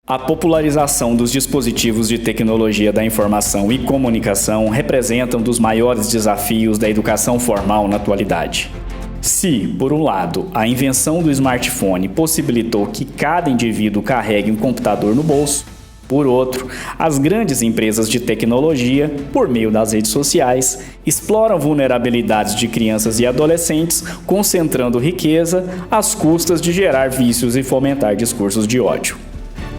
A popularização dos dispositivos de tecnologia da informação e comunicação representa um dos maiores desafios da educação formal na atualidade. Se, por um lado, a invenção do smartphone possibilitou que cada indivíduo carregue um computador no bolso, por outro, as grandes empresas de tecnologia, por meio das redes sociais, exploram vulnerabilidades de crianças e adolescentes, concentrando riqueza às custas de gerar vícios e fomentar discursos de ódio.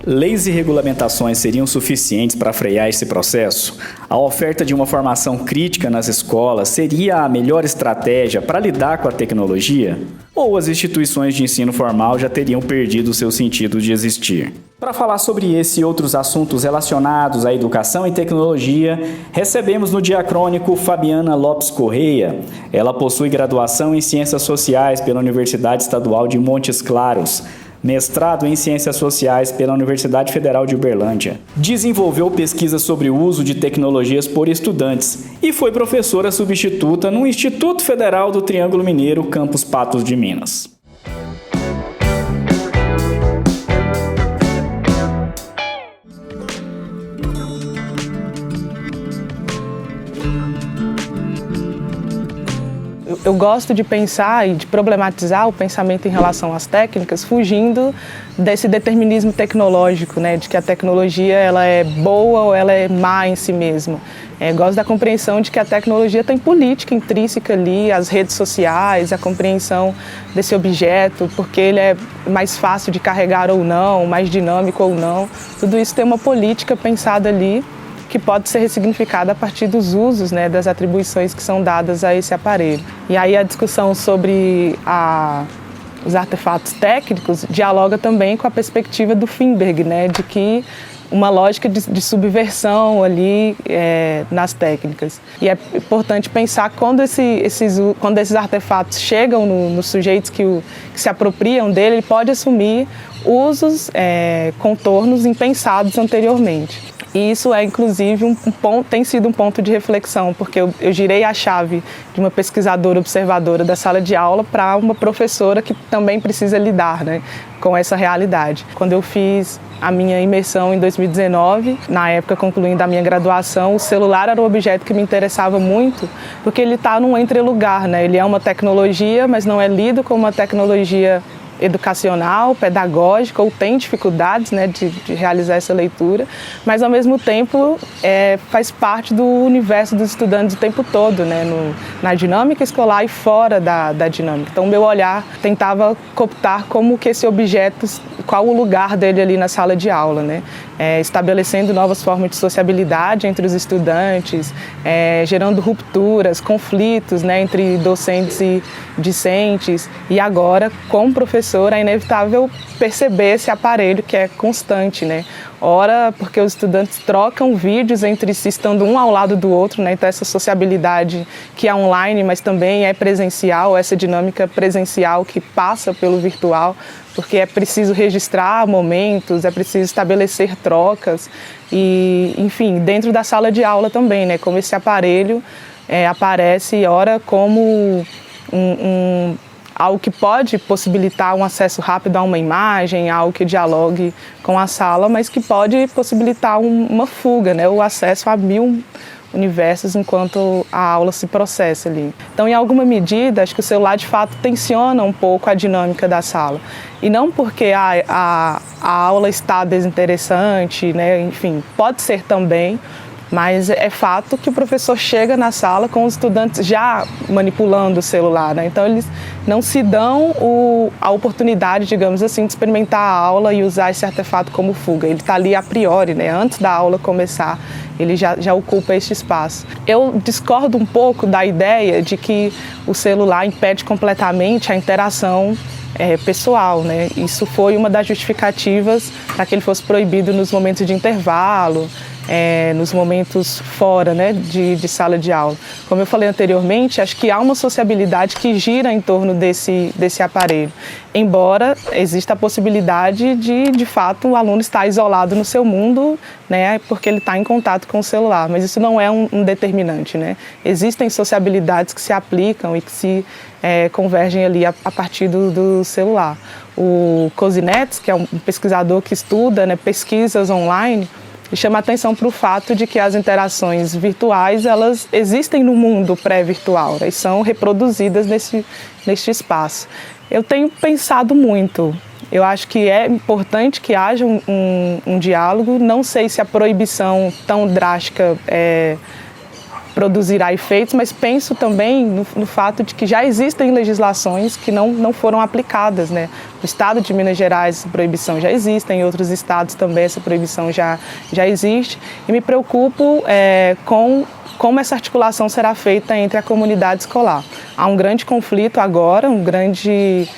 Leis e regulamentações seriam suficientes para frear esse processo? A oferta de uma formação crítica nas escolas seria a melhor estratégia para lidar com a tecnologia? Ou as instituições de ensino formal já teriam perdido seu sentido de existir? Para falar sobre esse e outros assuntos relacionados à educação e tecnologia, recebemos no Diacrônico Fabiana Lopes Correia. Ela possui graduação em Ciências Sociais pela Universidade Estadual de Montes Claros, mestrado em Ciências Sociais pela Universidade Federal de Uberlândia. Desenvolveu pesquisas sobre o uso de tecnologias por estudantes e foi professora substituta no Instituto Federal do Triângulo Mineiro, campus Patos de Minas. Eu gosto de pensar e de problematizar o pensamento em relação às técnicas, fugindo desse determinismo tecnológico, né, de que a tecnologia ela é boa ou ela é má em si mesma. Gosto da compreensão de que a tecnologia tem política intrínseca ali, as redes sociais, a compreensão desse objeto, porque ele é mais fácil de carregar ou não, mais dinâmico ou não. Tudo isso tem uma política pensada ali, que pode ser ressignificada a partir dos usos, né, das atribuições que são dadas a esse aparelho. E aí a discussão sobre os artefatos técnicos dialoga também com a perspectiva do Finberg, né, de que uma lógica de subversão ali nas técnicas. E é importante pensar quando esses artefatos chegam nos sujeitos que se apropriam dele, ele pode assumir usos, contornos impensados anteriormente. E isso é, inclusive, tem sido um ponto de reflexão, porque eu girei a chave de uma pesquisadora observadora da sala de aula para uma professora que também precisa lidar, né, com essa realidade. Quando eu fiz a minha imersão em 2019, na época concluindo a minha graduação, o celular era um objeto que me interessava muito, porque ele está num entrelugar, né? Ele é uma tecnologia, mas não é lido como uma tecnologia educacional, pedagógica, ou tem dificuldades, né, de realizar essa leitura, mas ao mesmo tempo faz parte do universo dos estudantes o tempo todo, né, na dinâmica escolar e fora da dinâmica. Então o meu olhar tentava cooptar como que esse objeto, qual o lugar dele ali na sala de aula, né, estabelecendo novas formas de sociabilidade entre os estudantes, gerando rupturas, conflitos, né, entre docentes e discentes, e agora, como professor, é inevitável perceber esse aparelho que é constante, né? Ora, porque os estudantes trocam vídeos entre si, estando um ao lado do outro, né? Então essa sociabilidade que é online, mas também é presencial, essa dinâmica presencial que passa pelo virtual, porque é preciso registrar momentos, é preciso estabelecer trocas e, enfim, dentro da sala de aula também, né? Como esse aparelho aparece, ora, como algo que pode possibilitar um acesso rápido a uma imagem, algo que dialogue com a sala, mas que pode possibilitar uma fuga, né? O acesso a 1000 universos enquanto a aula se processa ali. Então, em alguma medida, acho que o celular, de fato, tensiona um pouco a dinâmica da sala. E não porque a aula está desinteressante, né? Enfim, pode ser também, mas é fato que o professor chega na sala com os estudantes já manipulando o celular, né? Então eles não se dão a oportunidade, digamos assim, de experimentar a aula e usar esse artefato como fuga. Ele está ali a priori, né? Antes da aula começar, ele já ocupa este espaço. Eu discordo um pouco da ideia de que o celular impede completamente a interação pessoal, né? Isso foi uma das justificativas para que ele fosse proibido nos momentos de intervalo, nos momentos fora, né, de sala de aula. Como eu falei anteriormente, acho que há uma sociabilidade que gira em torno desse aparelho, embora exista a possibilidade de fato, o aluno estar isolado no seu mundo, né, porque ele está em contato com o celular, mas isso não é um determinante, né? Existem sociabilidades que se aplicam e que se convergem ali a partir do celular. O Kozinets, que é um pesquisador que estuda, né, pesquisas online, chama a atenção para o fato de que as interações virtuais, elas existem no mundo pré-virtual, né, e são reproduzidas neste espaço. Eu tenho pensado muito. Eu acho que é importante que haja um diálogo. Não sei se a proibição tão drástica produzirá efeitos, mas penso também no fato de que já existem legislações que não foram aplicadas, né? No estado de Minas Gerais, essa proibição já existe, em outros estados também essa proibição já existe. E me preocupo com como essa articulação será feita entre a comunidade escolar. Há um grande conflito agora, um grande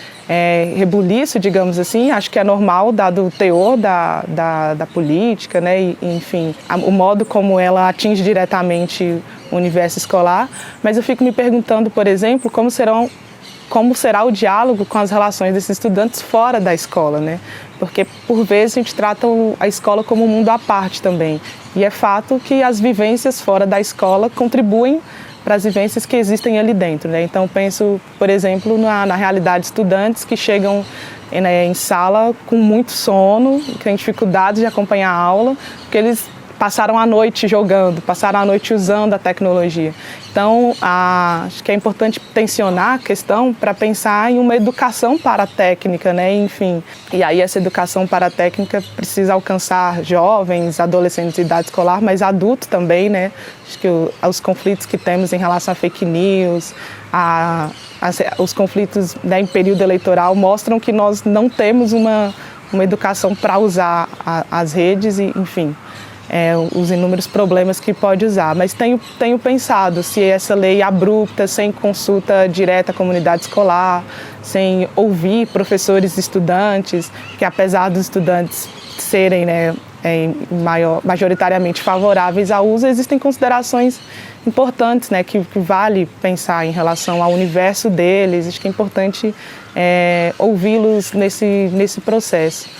rebuliço, digamos assim. Acho que é normal, dado o teor da política, né? E, enfim, o modo como ela atinge diretamente o universo escolar. Mas eu fico me perguntando, por exemplo, como será o diálogo com as relações desses estudantes fora da escola, né? Porque, por vezes, a gente trata a escola como um mundo à parte também. E é fato que as vivências fora da escola contribuem para as vivências que existem ali dentro, né? Então, penso, por exemplo, na realidade de estudantes que chegam em sala com muito sono, que têm dificuldades de acompanhar a aula, porque eles passaram a noite jogando, passaram a noite usando a tecnologia. Então, acho que é importante tensionar a questão para pensar em uma educação paratécnica, né? Enfim, e aí essa educação paratécnica precisa alcançar jovens, adolescentes de idade escolar, mas adultos também, né? Acho que os conflitos que temos em relação a fake news, os conflitos, né, em período eleitoral mostram que nós não temos uma educação para usar as redes e, enfim, os inúmeros problemas que pode usar. Mas tenho pensado se essa lei abrupta, sem consulta direta à comunidade escolar, sem ouvir professores e estudantes, que apesar dos estudantes serem, né, majoritariamente favoráveis ao uso, existem considerações importantes, né, que vale pensar em relação ao universo deles. Acho que é importante ouvi-los nesse processo.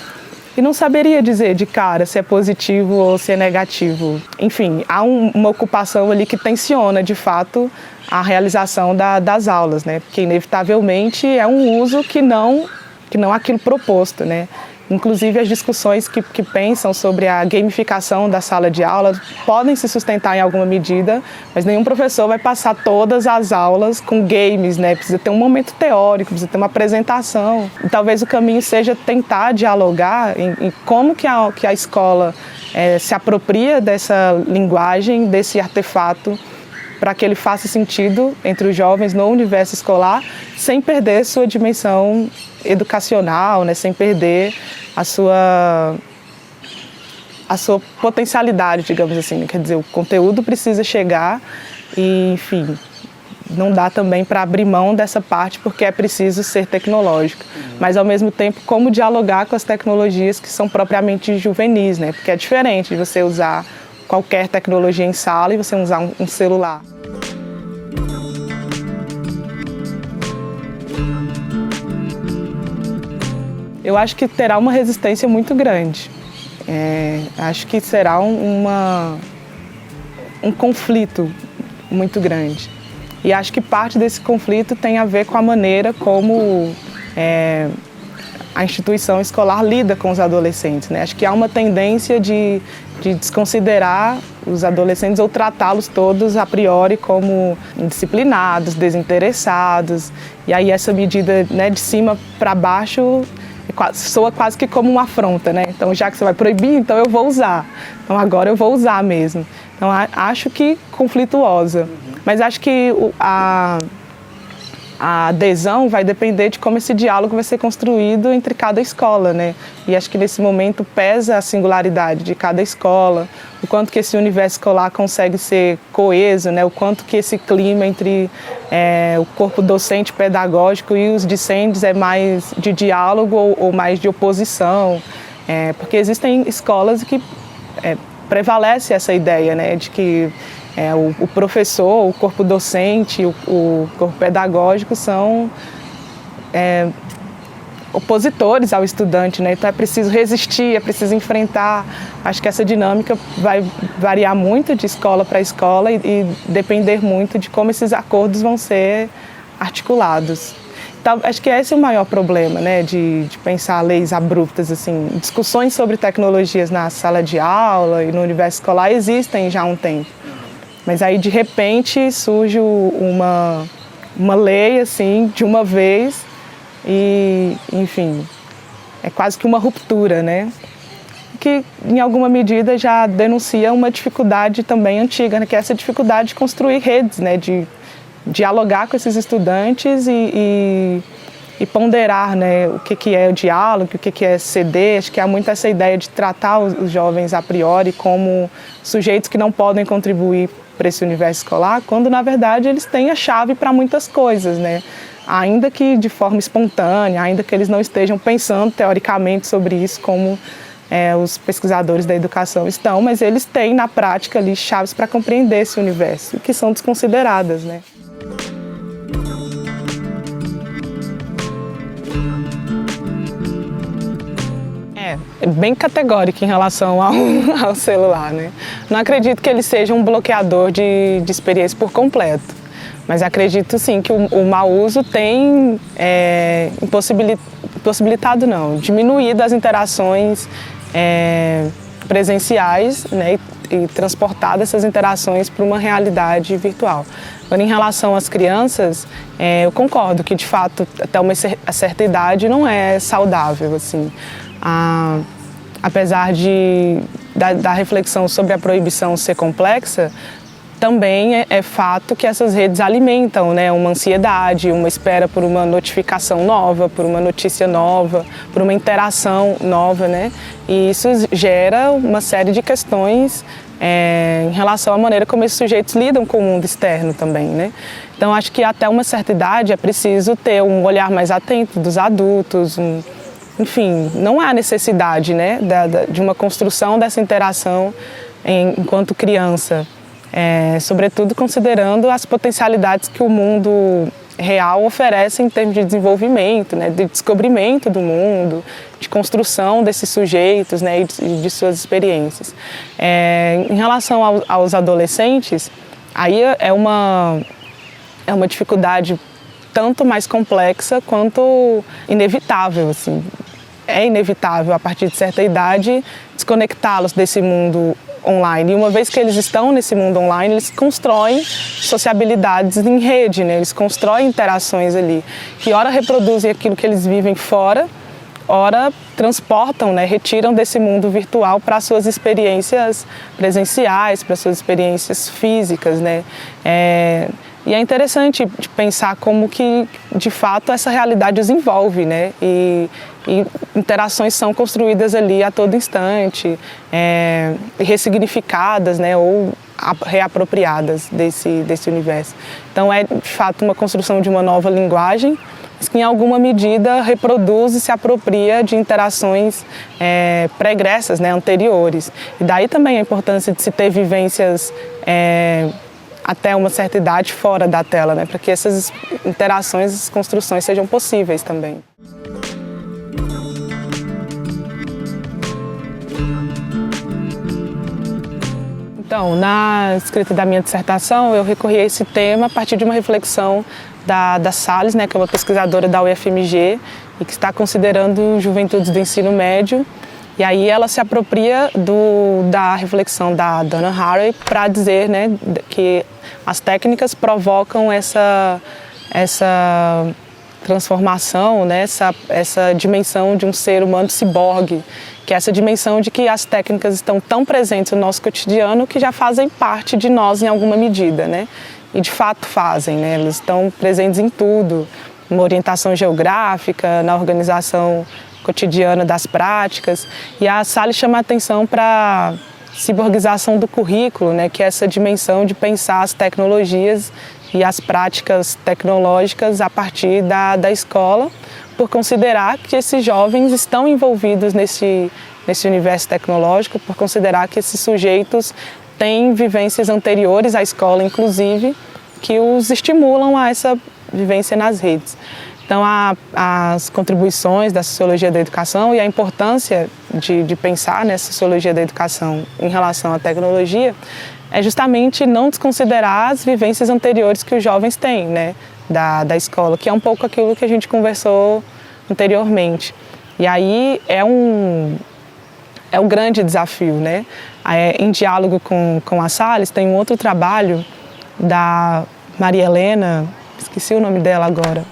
E não saberia dizer de cara se é positivo ou se é negativo. Enfim, há uma ocupação ali que tensiona, de fato, a realização das aulas, né? Porque, inevitavelmente, é um uso que não aquilo proposto, né? Inclusive, as discussões que pensam sobre a gamificação da sala de aula podem se sustentar em alguma medida, mas nenhum professor vai passar todas as aulas com games, né? Precisa ter um momento teórico, precisa ter uma apresentação. E talvez o caminho seja tentar dialogar em como que a escola se apropria dessa linguagem, desse artefato, para que ele faça sentido entre os jovens no universo escolar, sem perder sua dimensão educacional, né? Sem perder a sua potencialidade, digamos assim. Quer dizer, o conteúdo precisa chegar e, enfim, não dá também para abrir mão dessa parte porque é preciso ser tecnológico. Mas, ao mesmo tempo, como dialogar com as tecnologias que são propriamente juvenis, né? Porque é diferente de você usar qualquer tecnologia em sala e você usar um celular. Eu acho que terá uma resistência muito grande. Acho que será um conflito muito grande. E acho que parte desse conflito tem a ver com a maneira como a instituição escolar lida com os adolescentes, né? Acho que há uma tendência de desconsiderar os adolescentes ou tratá-los todos a priori como indisciplinados, desinteressados. E aí essa medida, né, de cima para baixo soa quase que como uma afronta, né? Então, já que você vai proibir, então eu vou usar. Então, agora eu vou usar mesmo. Então, acho que conflituosa. Mas acho que a adesão vai depender de como esse diálogo vai ser construído entre cada escola, né? E acho que nesse momento pesa a singularidade de cada escola, o quanto que esse universo escolar consegue ser coeso, né? O quanto que esse clima entre o corpo docente pedagógico e os discentes é mais de diálogo ou mais de oposição, porque existem escolas que prevalece essa ideia, né, de que o professor, o corpo docente, o corpo pedagógico são opositores ao estudante, né? Então é preciso resistir, é preciso enfrentar. Acho que essa dinâmica vai variar muito de escola para escola e depender muito de como esses acordos vão ser articulados. Então, acho que esse é o maior problema, né? De pensar leis abruptas, assim. Discussões sobre tecnologias na sala de aula e no universo escolar existem já há um tempo. Mas aí, de repente, surge uma lei, assim, de uma vez. E, enfim, é quase que uma ruptura, né? Que, em alguma medida, já denuncia uma dificuldade também antiga, né? Que é essa dificuldade de construir redes, né? De dialogar com esses estudantes e ponderar, né? O que é o diálogo, o que é ceder. Acho que há muito essa ideia de tratar os jovens a priori como sujeitos que não podem contribuir para esse universo escolar, quando, na verdade, eles têm a chave para muitas coisas, né? Ainda que de forma espontânea, ainda que eles não estejam pensando teoricamente sobre isso como os pesquisadores da educação estão, mas eles têm na prática ali chaves para compreender esse universo, que são desconsideradas, né? É bem categórico em relação ao celular, né? Não acredito que ele seja um bloqueador de experiência por completo. Mas acredito sim que o mau uso tem diminuído as interações presenciais, né, e transportado essas interações para uma realidade virtual. Agora, em relação às crianças, eu concordo que, de fato, até uma certa idade não é saudável, assim. Apesar da reflexão sobre a proibição ser complexa, também é fato que essas redes alimentam, né, uma ansiedade, uma espera por uma notificação nova, por uma notícia nova, por uma interação nova, né? E isso gera uma série de questões em relação à maneira como esses sujeitos lidam com o mundo externo também, né? Então, acho que até uma certa idade é preciso ter um olhar mais atento dos adultos, enfim, não há necessidade, né, de uma construção dessa interação enquanto criança. Sobretudo considerando as potencialidades que o mundo real oferece em termos de desenvolvimento, né, de descobrimento do mundo, de construção desses sujeitos, né, e de suas experiências. Em relação aos adolescentes, aí é uma dificuldade tanto mais complexa quanto inevitável, assim. É inevitável, a partir de certa idade, desconectá-los desse mundo online. E uma vez que eles estão nesse mundo online, eles constroem sociabilidades em rede, né? Eles constroem interações ali, que ora reproduzem aquilo que eles vivem fora, ora transportam, né? Retiram desse mundo virtual para suas experiências presenciais, para suas experiências físicas, né? E é interessante de pensar como que, de fato, essa realidade os envolve, né? E interações são construídas ali a todo instante, ressignificadas, né? Ou reapropriadas desse universo. Então, é, de fato, uma construção de uma nova linguagem, mas que, em alguma medida, reproduz e se apropria de interações pregressas, né? Anteriores. E daí também a importância de se ter vivências até uma certa idade fora da tela, né? Para que essas interações, essas construções sejam possíveis também. Então, na escrita da minha dissertação, eu recorri a esse tema a partir de uma reflexão da Salles, né, que é uma pesquisadora da UFMG e que está considerando juventudes do ensino médio. E aí ela se apropria da reflexão da Donna Haraway para dizer, né, que as técnicas provocam essa transformação, né, essa dimensão de um ser humano ciborgue, que é essa dimensão de que as técnicas estão tão presentes no nosso cotidiano que já fazem parte de nós em alguma medida, né? E de fato fazem, né? Elas estão presentes em tudo, na orientação geográfica, na organização cotidiana das práticas. E a Salles chama a atenção para a ciborgização do currículo, né? Que é essa dimensão de pensar as tecnologias e as práticas tecnológicas a partir da escola, por considerar que esses jovens estão envolvidos nesse universo tecnológico, por considerar que esses sujeitos têm vivências anteriores à escola, inclusive, que os estimulam a essa vivência nas redes. Então, as contribuições da sociologia da educação e a importância de pensar nessa sociologia da educação em relação à tecnologia é justamente não desconsiderar as vivências anteriores que os jovens têm, né, da escola, que é um pouco aquilo que a gente conversou anteriormente. E aí é um grande desafio, né? Em diálogo com a Salles, tem um outro trabalho da Maria Helena, esqueci o nome dela agora,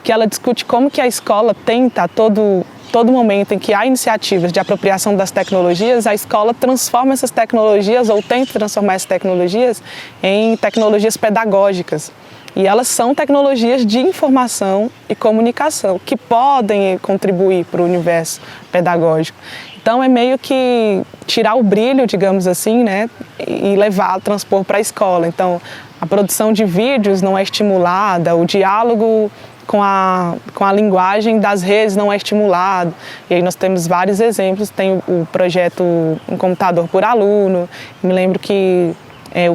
que ela discute como que a escola tenta, a todo momento em que há iniciativas de apropriação das tecnologias, a escola transforma essas tecnologias ou tenta transformar essas tecnologias em tecnologias pedagógicas. E elas são tecnologias de informação e comunicação que podem contribuir para o universo pedagógico. Então é meio que tirar o brilho, digamos assim, né, e transpor para a escola. Então a produção de vídeos não é estimulada, o diálogo com a linguagem das redes não é estimulado. E aí nós temos vários exemplos. Tem o projeto Um Computador por Aluno. Me lembro que eu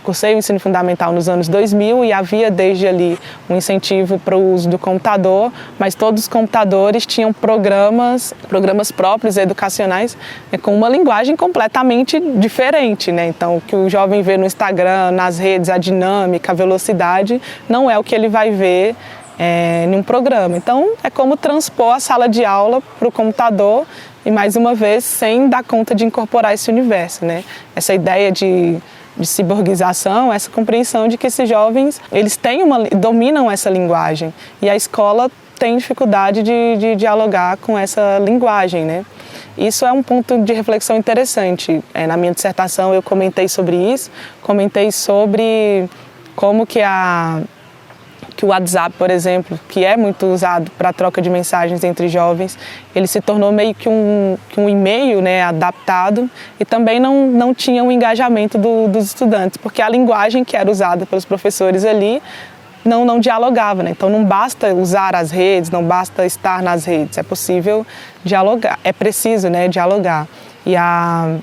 cursei o ensino fundamental nos anos 2000 e havia desde ali um incentivo para o uso do computador, mas todos os computadores tinham programas próprios educacionais, né, com uma linguagem completamente diferente, né? Então, o que o jovem vê no Instagram, nas redes, a dinâmica, a velocidade, não é o que ele vai ver em um programa. Então, é como transpor a sala de aula para o computador e, mais uma vez, sem dar conta de incorporar esse universo, né? Essa ideia de ciborguização, essa compreensão de que esses jovens, eles dominam essa linguagem e a escola tem dificuldade de dialogar com essa linguagem, né? Isso é um ponto de reflexão interessante. Na minha dissertação eu comentei sobre isso, comentei sobre como que o WhatsApp, por exemplo, que é muito usado para a troca de mensagens entre jovens, ele se tornou meio que um e-mail, né, adaptado, e também não tinha um engajamento dos estudantes, porque a linguagem que era usada pelos professores ali não dialogava, né? Então não basta usar as redes, não basta estar nas redes, é possível dialogar, é preciso, né, dialogar. E a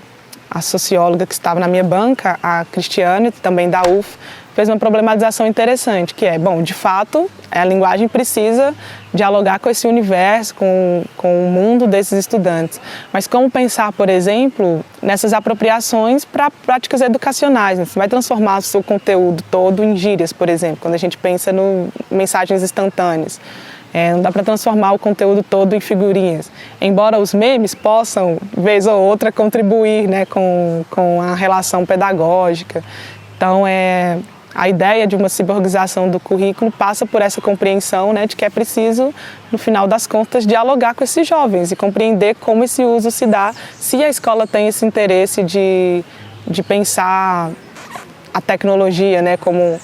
socióloga que estava na minha banca, a Cristiane, também da UF, fez uma problematização interessante, que é, de fato, a linguagem precisa dialogar com esse universo, com o mundo desses estudantes. Mas como pensar, por exemplo, nessas apropriações para práticas educacionais? Né? Você vai transformar o seu conteúdo todo em gírias, por exemplo, quando a gente pensa em mensagens instantâneas. Não dá para transformar o conteúdo todo em figurinhas. Embora os memes possam, vez ou outra, contribuir, né, com a relação pedagógica. Então, a ideia de uma ciborgização do currículo passa por essa compreensão, né, de que é preciso, no final das contas, dialogar com esses jovens e compreender como esse uso se dá, se a escola tem esse interesse de pensar a tecnologia, né, como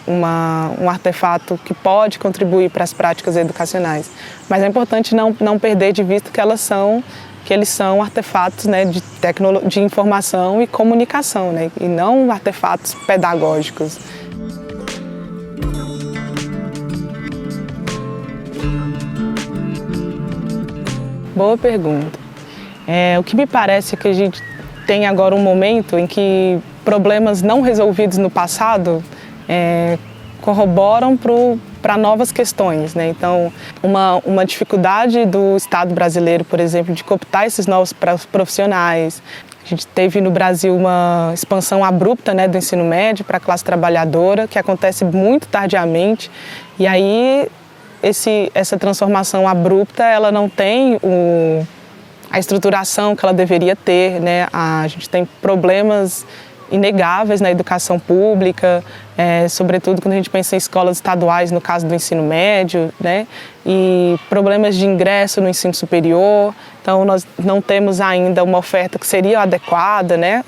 um artefato que pode contribuir para as práticas educacionais. Mas é importante não perder de vista que eles são artefatos, né, de informação e comunicação, né, e não artefatos pedagógicos. Boa pergunta. O que me parece é que a gente tem agora um momento em que problemas não resolvidos no passado corroboram para novas questões, né? Então, uma dificuldade do Estado brasileiro, por exemplo, de cooptar esses novos profissionais. A gente teve no Brasil uma expansão abrupta, né, do ensino médio para a classe trabalhadora, que acontece muito tardiamente. E aí, essa transformação abrupta, ela não tem a estruturação que ela deveria ter, né? A gente tem problemas inegáveis na educação pública, sobretudo quando a gente pensa em escolas estaduais, no caso do ensino médio, né? E problemas de ingresso no ensino superior. Então, nós não temos ainda uma oferta que seria adequada, né?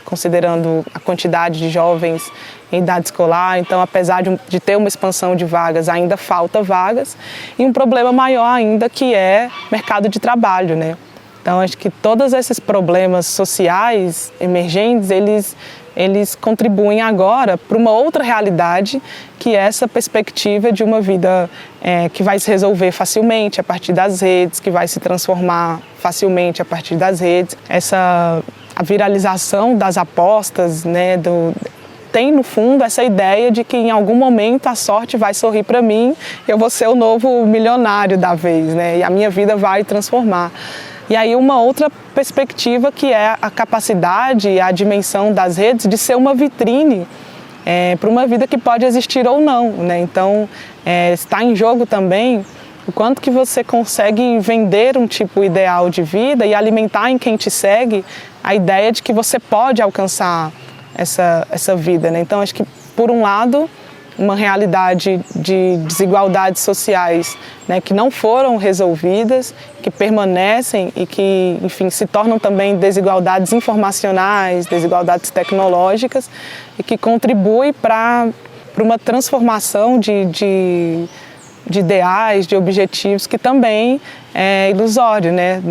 Considerando a quantidade de jovens em idade escolar. Então, apesar de ter uma expansão de vagas, ainda falta vagas. E um problema maior ainda, que é mercado de trabalho, né? Então, acho que todos esses problemas sociais emergentes, eles contribuem agora para uma outra realidade, que é essa perspectiva de uma vida que vai se resolver facilmente a partir das redes, que vai se transformar facilmente a partir das redes. A viralização das apostas, né, tem no fundo essa ideia de que em algum momento a sorte vai sorrir para mim, eu vou ser o novo milionário da vez, né, e a minha vida vai transformar. E aí uma outra perspectiva que é a capacidade e a dimensão das redes de ser uma vitrine para uma vida que pode existir ou não, né? Então está em jogo também o quanto que você consegue vender um tipo ideal de vida e alimentar em quem te segue a ideia de que você pode alcançar essa vida, né? Então acho que por um lado uma realidade de desigualdades sociais, né, que não foram resolvidas, que permanecem e que, enfim, se tornam também desigualdades informacionais, desigualdades tecnológicas e que contribuem para uma transformação de ideais, de objetivos que também é ilusório, né?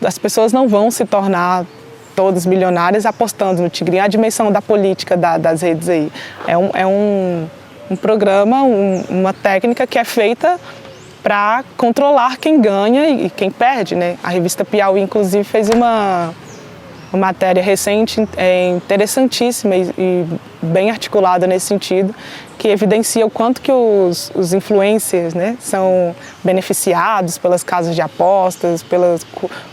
As pessoas não vão se tornar todos milionários apostando no tigrinho. A dimensão da política das redes aí é um programa, uma técnica que é feita para controlar quem ganha e quem perde, né? A revista Piauí, inclusive, fez uma matéria recente interessantíssima e bem articulada nesse sentido, que evidencia o quanto que os influencers, né, são beneficiados pelas casas de apostas,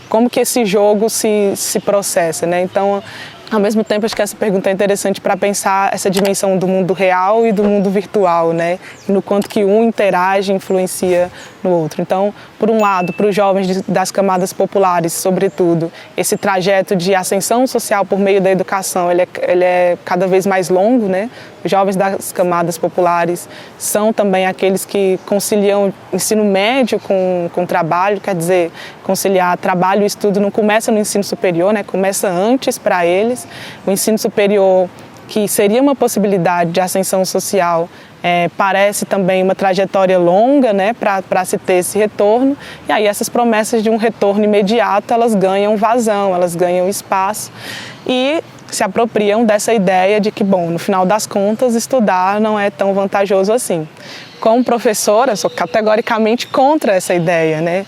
como que esse jogo se processa, né? Então, ao mesmo tempo, acho que essa pergunta é interessante para pensar essa dimensão do mundo real e do mundo virtual, né? E no quanto que um interage e influencia no outro. Então, por um lado, para os jovens das camadas populares, sobretudo, esse trajeto de ascensão social por meio da educação, ele é cada vez mais longo, né? Os jovens das camadas populares são também aqueles que conciliam ensino médio com trabalho, quer dizer, conciliar trabalho e estudo não começa no ensino superior, né? Começa antes para eles. O ensino superior, que seria uma possibilidade de ascensão social, parece também uma trajetória longa, né, para se ter esse retorno. E aí essas promessas de um retorno imediato, elas ganham vazão, elas ganham espaço e se apropriam dessa ideia de que, bom, no final das contas, estudar não é tão vantajoso assim. Como professora, sou categoricamente contra essa ideia, né?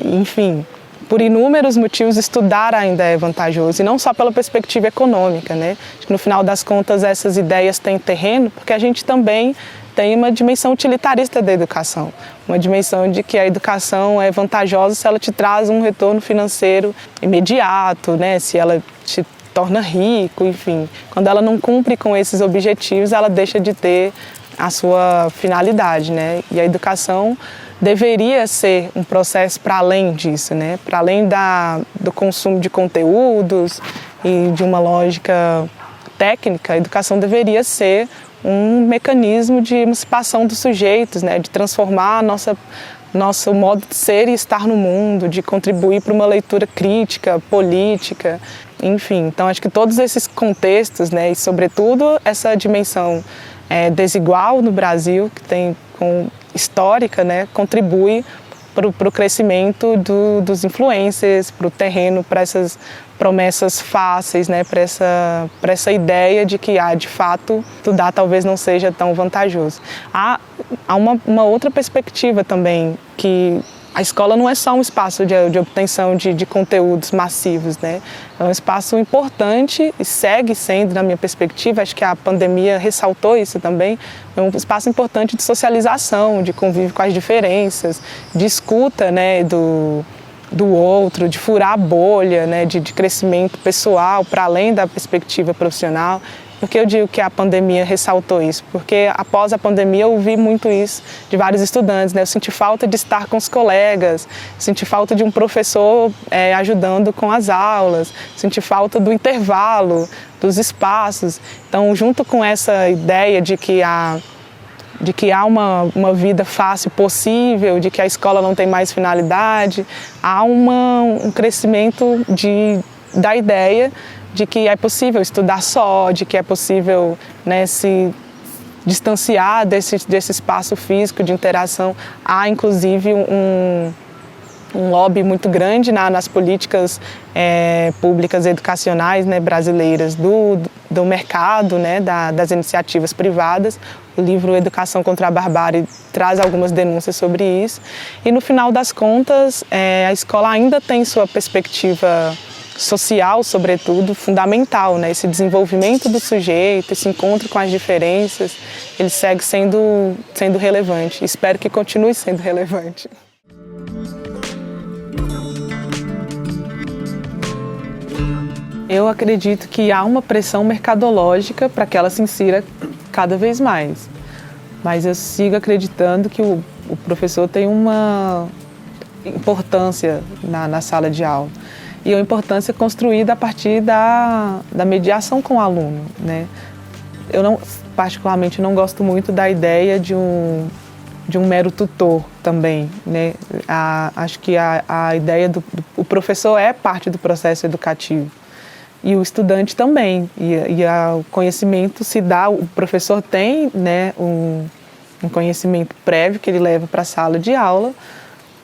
Enfim, por inúmeros motivos, estudar ainda é vantajoso, e não só pela perspectiva econômica, né? Acho que no final das contas essas ideias têm terreno, porque a gente também tem uma dimensão utilitarista da educação, uma dimensão de que a educação é vantajosa se ela te traz um retorno financeiro imediato, né? Se ela te torna rico, enfim. Quando ela não cumpre com esses objetivos, ela deixa de ter a sua finalidade, né? E a educação deveria ser um processo para além disso, né? Para além do consumo de conteúdos e de uma lógica técnica, a educação deveria ser um mecanismo de emancipação dos sujeitos, né? De transformar nosso modo de ser e estar no mundo, de contribuir para uma leitura crítica, política, enfim. Então, acho que todos esses contextos, né? E, sobretudo, essa dimensão desigual no Brasil, que tem histórica, né, contribui para o crescimento dos influencers, para o terreno, para essas promessas fáceis, né, para essa ideia de que, de fato, estudar talvez não seja tão vantajoso. Há uma outra perspectiva também, que a escola não é só um espaço de obtenção de conteúdos massivos, né? É um espaço importante e segue sendo, na minha perspectiva, acho que a pandemia ressaltou isso também, é um espaço importante de socialização, de convívio com as diferenças, de escuta, né, do outro, de furar a bolha, né, de crescimento pessoal para além da perspectiva profissional. Por que eu digo que a pandemia ressaltou isso? Porque após a pandemia eu ouvi muito isso de vários estudantes, né? Eu senti falta de estar com os colegas, senti falta de um professor ajudando com as aulas, senti falta do intervalo, dos espaços. Então, junto com essa ideia de que há uma vida fácil possível, de que a escola não tem mais finalidade, há um crescimento da ideia de que é possível estudar só, de que é possível, né, se distanciar desse espaço físico de interação. Há, inclusive, um lobby muito grande nas políticas públicas educacionais, né, brasileiras, do mercado, né, das iniciativas privadas. O livro Educação contra a Barbárie traz algumas denúncias sobre isso. E no final das contas, a escola ainda tem sua perspectiva social, sobretudo, fundamental, né? Esse desenvolvimento do sujeito, esse encontro com as diferenças, ele segue sendo relevante. Espero que continue sendo relevante. Eu acredito que há uma pressão mercadológica para que ela se insira cada vez mais. Mas eu sigo acreditando que o professor tem uma importância na sala de aula. E uma importância construída a partir da mediação com o aluno, né? Eu particularmente não gosto muito da ideia de um mero tutor também, né? Acho que a ideia o professor é parte do processo educativo. E o estudante também, o conhecimento se dá, o professor tem, né, um conhecimento prévio que ele leva para a sala de aula,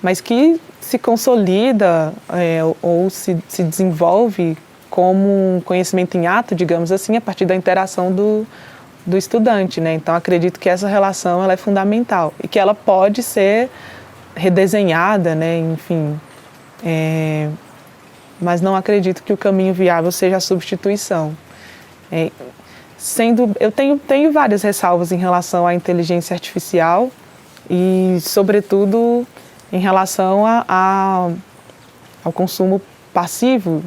mas que se consolida ou se desenvolve como um conhecimento em ato, digamos assim, a partir da interação do estudante, né? Então, acredito que essa relação ela é fundamental e que ela pode ser redesenhada, né? Enfim, mas não acredito que o caminho viável seja a substituição. Eu tenho várias ressalvas em relação à inteligência artificial e, sobretudo, em relação ao consumo passivo,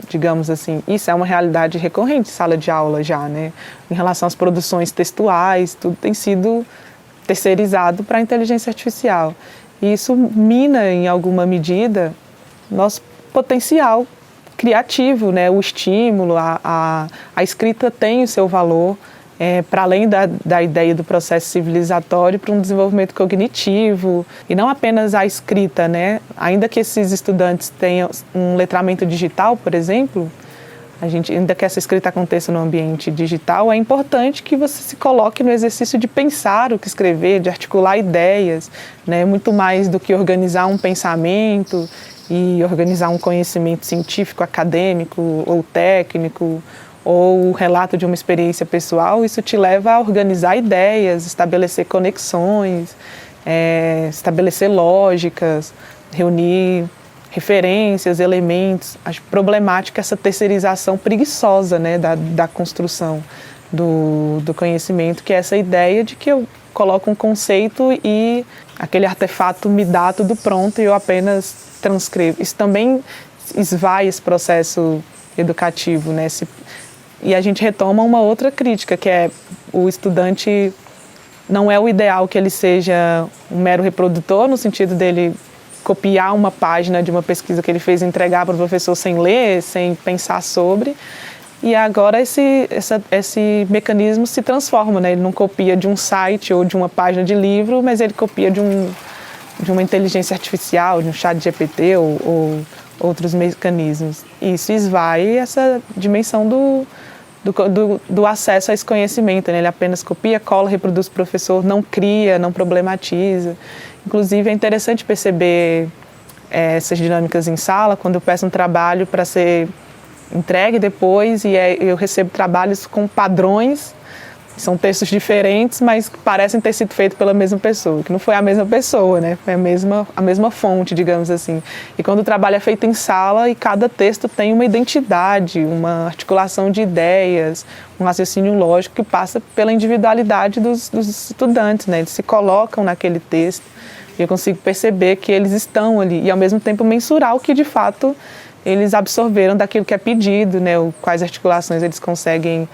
digamos assim. Isso é uma realidade recorrente em sala de aula já, né? Em relação às produções textuais, tudo tem sido terceirizado para a inteligência artificial. E isso mina, em alguma medida, nosso potencial criativo, né? O estímulo, a escrita tem o seu valor, para além da ideia do processo civilizatório, para um desenvolvimento cognitivo, e não apenas a escrita, né? Ainda que esses estudantes tenham um letramento digital, por exemplo, ainda que essa escrita aconteça no ambiente digital, é importante que você se coloque no exercício de pensar o que escrever, de articular ideias, né? Muito mais do que organizar um pensamento e organizar um conhecimento científico, acadêmico ou técnico, ou o relato de uma experiência pessoal. Isso te leva a organizar ideias, estabelecer conexões, estabelecer lógicas, reunir referências, elementos. Acho problemática essa terceirização preguiçosa, né, da construção do conhecimento, que é essa ideia de que eu coloco um conceito e aquele artefato me dá tudo pronto e eu apenas transcrevo. Isso também esvai esse processo educativo, né? E a gente retoma uma outra crítica, que é o estudante não é o ideal que ele seja um mero reprodutor, no sentido dele copiar uma página de uma pesquisa que ele fez e entregar para o professor sem ler, sem pensar sobre. E agora esse mecanismo se transforma, né? Ele não copia de um site ou de uma página de livro, mas ele copia de uma inteligência artificial, de um chat GPT ou outros mecanismos. E isso esvai essa dimensão do acesso a esse conhecimento, né? Ele apenas copia, cola, reproduz o professor, não cria, não problematiza. Inclusive, é interessante perceber essas dinâmicas em sala, quando eu peço um trabalho para ser entregue depois e eu recebo trabalhos com padrões, são textos diferentes, mas parecem ter sido feitos pela mesma pessoa, que não foi a mesma pessoa, né? Foi a mesma fonte, digamos assim. E quando o trabalho é feito em sala e cada texto tem uma identidade, uma articulação de ideias, um raciocínio lógico que passa pela individualidade dos estudantes, né? Eles se colocam naquele texto e eu consigo perceber que eles estão ali e, ao mesmo tempo, mensurar o que, de fato, eles absorveram daquilo que é pedido, né? Quais articulações eles conseguem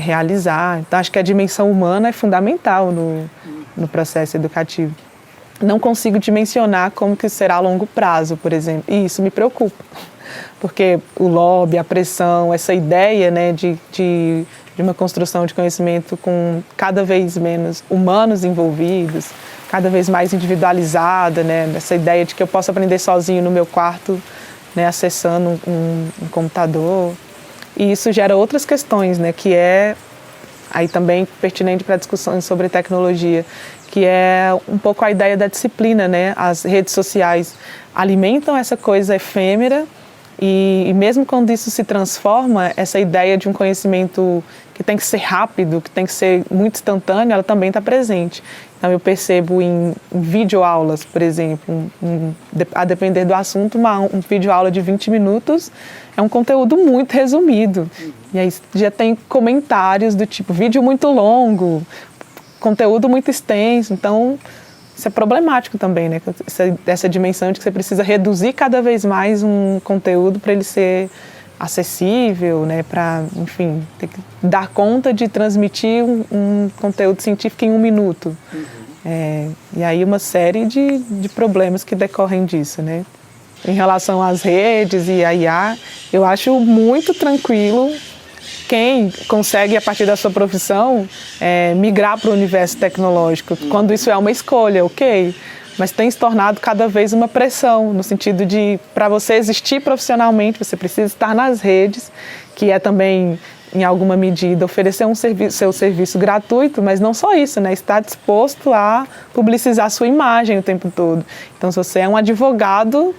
realizar. Então, acho que a dimensão humana é fundamental no processo educativo. Não consigo dimensionar como que será a longo prazo, por exemplo, e isso me preocupa, porque o lobby, a pressão, essa ideia, né, de uma construção de conhecimento com cada vez menos humanos envolvidos, cada vez mais individualizada, né, essa ideia de que eu posso aprender sozinho no meu quarto, né, acessando um computador. E isso gera outras questões, né, que é aí também pertinente para discussões sobre tecnologia, que é um pouco a ideia da disciplina, né? As redes sociais alimentam essa coisa efêmera e mesmo quando isso se transforma, essa ideia de um conhecimento que tem que ser rápido, que tem que ser muito instantâneo, ela também está presente. Então eu percebo em videoaulas, por exemplo, a depender do assunto, um videoaula de 20 minutos é um conteúdo muito resumido. E aí já tem comentários do tipo, vídeo muito longo, conteúdo muito extenso, então isso é problemático também, né? Essa dimensão de que você precisa reduzir cada vez mais um conteúdo para ele ser acessível, né? Para, enfim, ter que dar conta de transmitir um conteúdo científico em 1 minuto. E aí uma série de problemas que decorrem disso, né? Em relação às redes e a IA, eu acho muito tranquilo quem consegue, a partir da sua profissão, migrar para o universo tecnológico, quando isso é uma escolha, ok? Mas tem se tornado cada vez uma pressão, no sentido de, para você existir profissionalmente, você precisa estar nas redes, que é também, em alguma medida, oferecer seu serviço gratuito, mas não só isso, né? Estar disposto a publicizar sua imagem o tempo todo. Então, se você é um advogado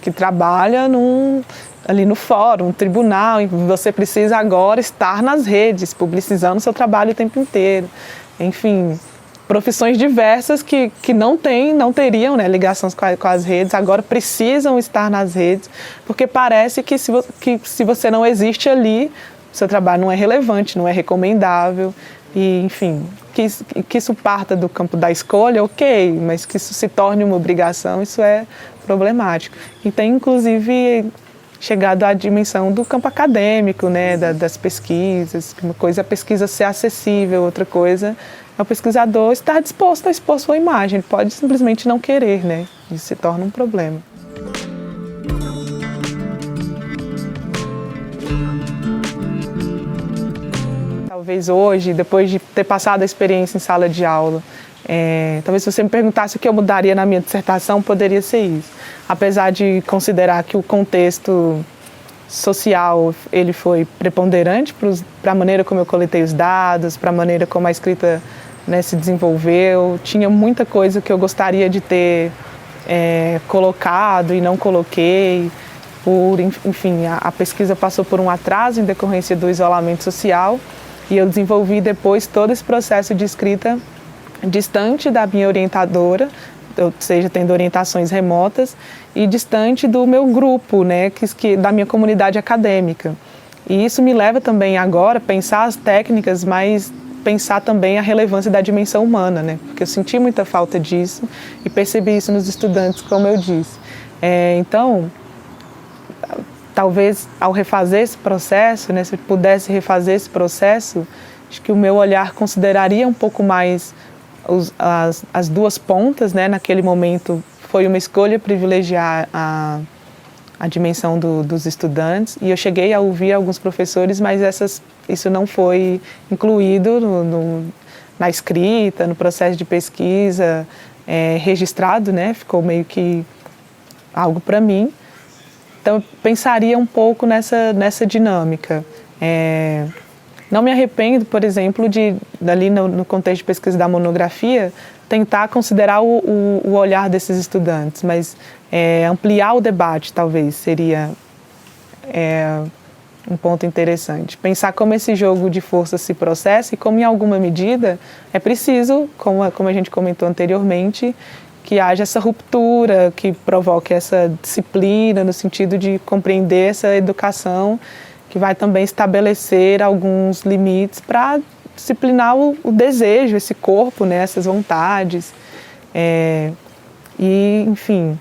que trabalha ali no fórum, no tribunal, você precisa agora estar nas redes, publicizando seu trabalho o tempo inteiro. Enfim, profissões diversas que não teriam, né, ligações com as redes, agora precisam estar nas redes, porque parece que se você não existe ali, seu trabalho não é relevante, não é recomendável. E, enfim, que isso parta do campo da escolha, ok, mas que isso se torne uma obrigação, isso é problemático. E tem, inclusive, chegado à dimensão do campo acadêmico, né, das pesquisas. Uma coisa é a pesquisa ser acessível, outra coisa é o pesquisador estar disposto a expor sua imagem. Ele pode simplesmente não querer, né? Isso se torna um problema. Talvez hoje, depois de ter passado a experiência em sala de aula, talvez se você me perguntasse o que eu mudaria na minha dissertação, poderia ser isso. Apesar de considerar que o contexto social ele foi preponderante para a maneira como eu coletei os dados, para a maneira como a escrita, né, se desenvolveu, tinha muita coisa que eu gostaria de ter colocado e não coloquei. Enfim, a pesquisa passou por um atraso em decorrência do isolamento social e eu desenvolvi depois todo esse processo de escrita distante da minha orientadora, ou seja, tendo orientações remotas, e distante do meu grupo, né, da minha comunidade acadêmica. E isso me leva também agora a pensar as técnicas, mas pensar também a relevância da dimensão humana, né, porque eu senti muita falta disso e percebi isso nos estudantes, como eu disse. Então, talvez ao refazer esse processo, né, se eu pudesse refazer esse processo, acho que o meu olhar consideraria um pouco mais as duas pontas, né? Naquele momento foi uma escolha privilegiar a dimensão dos estudantes e eu cheguei a ouvir alguns professores, mas isso não foi incluído na escrita, no processo de pesquisa registrado, né? Ficou meio que algo para mim. Então eu pensaria um pouco nessa dinâmica. Não me arrependo, por exemplo, ali no contexto de pesquisa da monografia, tentar considerar o olhar desses estudantes, mas ampliar o debate talvez seria um ponto interessante. Pensar como esse jogo de forças se processa e como, em alguma medida, é preciso, como a gente comentou anteriormente, que haja essa ruptura, que provoque essa disciplina, no sentido de compreender essa educação que vai também estabelecer alguns limites para disciplinar o desejo, esse corpo, né, essas vontades. E, enfim,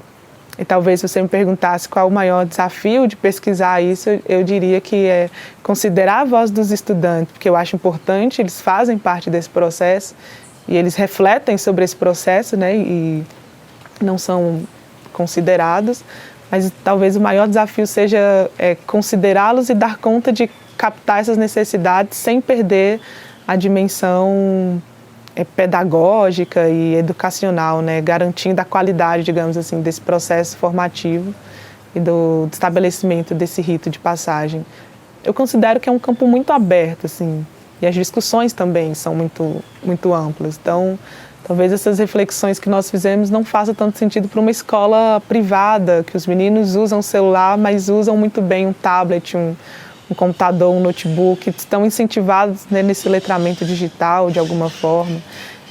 e talvez se você me perguntasse qual o maior desafio de pesquisar isso, eu diria que é considerar a voz dos estudantes, porque eu acho importante, eles fazem parte desse processo e eles refletem sobre esse processo, né, e não são considerados. Mas talvez o maior desafio seja considerá-los e dar conta de captar essas necessidades sem perder a dimensão pedagógica e educacional, né? Garantindo a qualidade, digamos assim, desse processo formativo e do estabelecimento desse rito de passagem. Eu considero que é um campo muito aberto, assim. E as discussões também são muito amplas. Então, talvez essas reflexões que nós fizemos não façam tanto sentido para uma escola privada, que os meninos usam o celular, mas usam muito bem um tablet, um computador, um notebook, estão incentivados, né, nesse letramento digital de alguma forma.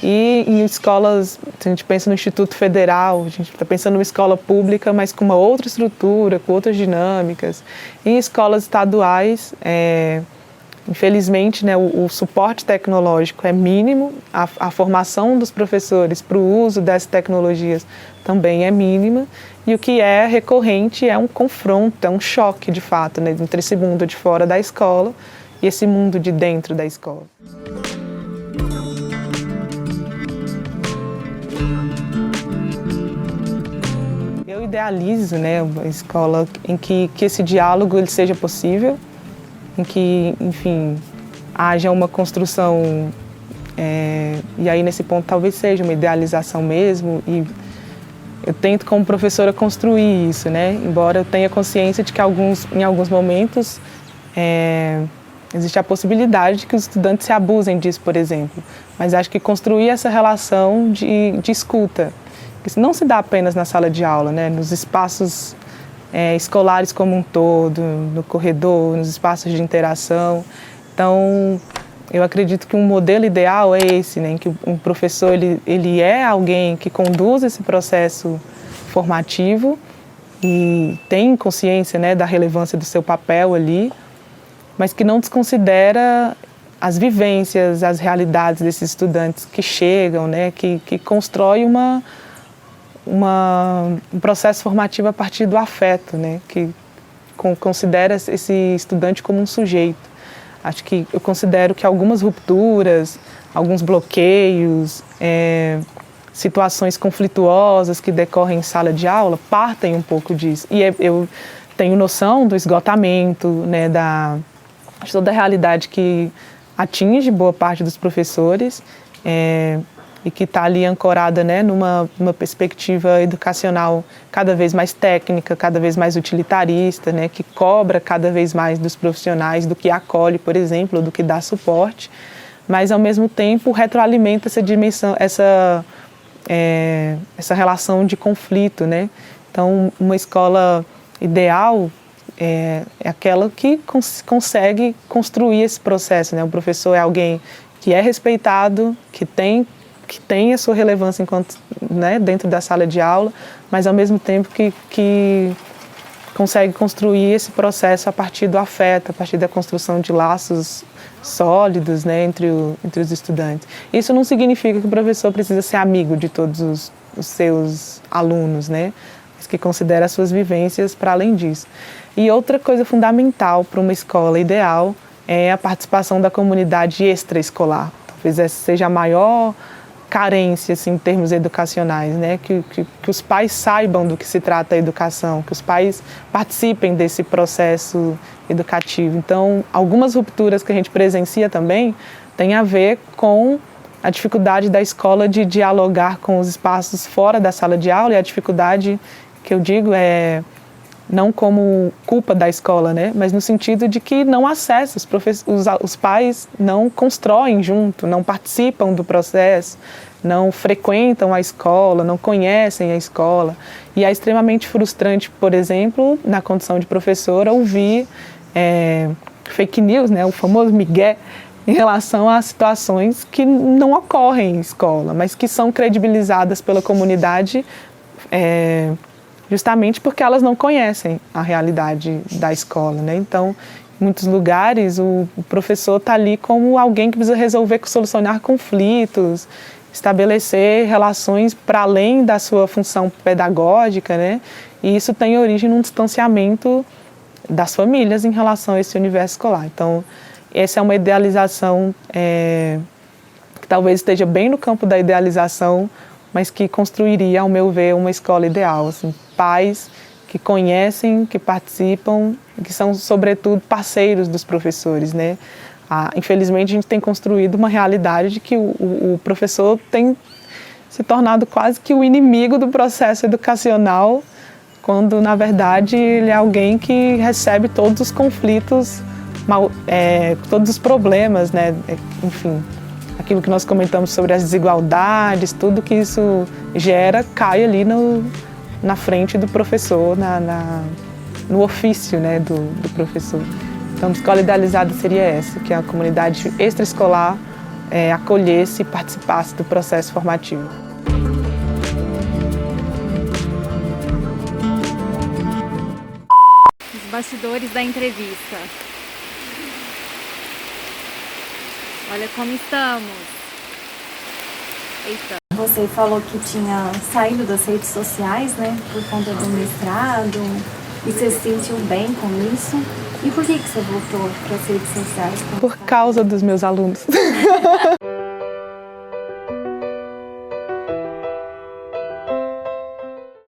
E em escolas, a gente pensa no Instituto Federal, a gente está pensando numa escola pública, mas com uma outra estrutura, com outras dinâmicas. Em escolas estaduais, infelizmente, né, o suporte tecnológico é mínimo, a formação dos professores para o uso dessas tecnologias também é mínima, e o que é recorrente é um confronto, é um choque, de fato, né, entre esse mundo de fora da escola e esse mundo de dentro da escola. Eu idealizo, né, uma escola em que esse diálogo ele seja possível, em que, enfim, haja uma construção, e aí nesse ponto talvez seja uma idealização mesmo, e eu tento como professora construir isso, né, embora eu tenha consciência de que em alguns momentos existe a possibilidade de que os estudantes se abusem disso, por exemplo, mas acho que construir essa relação de escuta, isso não se dá apenas na sala de aula, né, nos espaços escolares como um todo, no corredor, nos espaços de interação. Então, eu acredito que um modelo ideal é esse, né, em que um professor ele é alguém que conduz esse processo formativo e tem consciência, né, da relevância do seu papel ali, mas que não desconsidera as vivências, as realidades desses estudantes que chegam, né, que constrói um processo formativo a partir do afeto, né, que considera esse estudante como um sujeito. Acho que eu considero que algumas rupturas, alguns bloqueios, situações conflituosas que decorrem em sala de aula partem um pouco disso. E eu tenho noção do esgotamento, né, de toda a realidade que atinge boa parte dos professores, e que está ali ancorada, né, numa perspectiva educacional cada vez mais técnica, cada vez mais utilitarista, né, que cobra cada vez mais dos profissionais do que acolhe, por exemplo, do que dá suporte, mas ao mesmo tempo retroalimenta essa dimensão, essa relação de conflito, né? Então, uma escola ideal é aquela que consegue construir esse processo, né? O professor é alguém que é respeitado, que tem a sua relevância enquanto, né, dentro da sala de aula, mas ao mesmo tempo que consegue construir esse processo a partir do afeto, a partir da construção de laços sólidos, né, entre os estudantes. Isso não significa que o professor precisa ser amigo de todos os seus alunos, né, mas que considera as suas vivências para além disso. E outra coisa fundamental para uma escola ideal é a participação da comunidade extraescolar. Talvez essa seja a maior carência, assim, em termos educacionais, né? Que os pais saibam do que se trata a educação, que os pais participem desse processo educativo. Então, algumas rupturas que a gente presencia também têm a ver com a dificuldade da escola de dialogar com os espaços fora da sala de aula, e a dificuldade que eu digo não como culpa da escola, né? Mas no sentido de que não acessa, os pais não constroem junto, não participam do processo, não frequentam a escola, não conhecem a escola. E é extremamente frustrante, por exemplo, na condição de professora, ouvir fake news, né? O famoso migué, em relação a situações que não ocorrem em escola, mas que são credibilizadas pela comunidade justamente porque elas não conhecem a realidade da escola, né? Então, em muitos lugares, o professor está ali como alguém que precisa resolver, solucionar conflitos, estabelecer relações para além da sua função pedagógica, né? E isso tem origem num distanciamento das famílias em relação a esse universo escolar. Então, essa é uma idealização que talvez esteja bem no campo da idealização, mas que construiria, ao meu ver, uma escola ideal, assim, pais que conhecem, que participam, que são, sobretudo, parceiros dos professores, né? Infelizmente, a gente tem construído uma realidade de que o professor tem se tornado quase que o inimigo do processo educacional, quando, na verdade, ele é alguém que recebe todos os conflitos todos os problemas, né? Enfim, aquilo que nós comentamos sobre as desigualdades, tudo que isso gera cai ali na frente do professor, no ofício, né, do professor. Então, a escola idealizada seria essa, que a comunidade extraescolar acolhesse e participasse do processo formativo. Os bastidores da entrevista. Olha como estamos. Eita. Você falou que tinha saído das redes sociais, né, por conta do mestrado, e você se sentiu bem com isso. E por que você voltou para as redes sociais? Por causa dos meus alunos.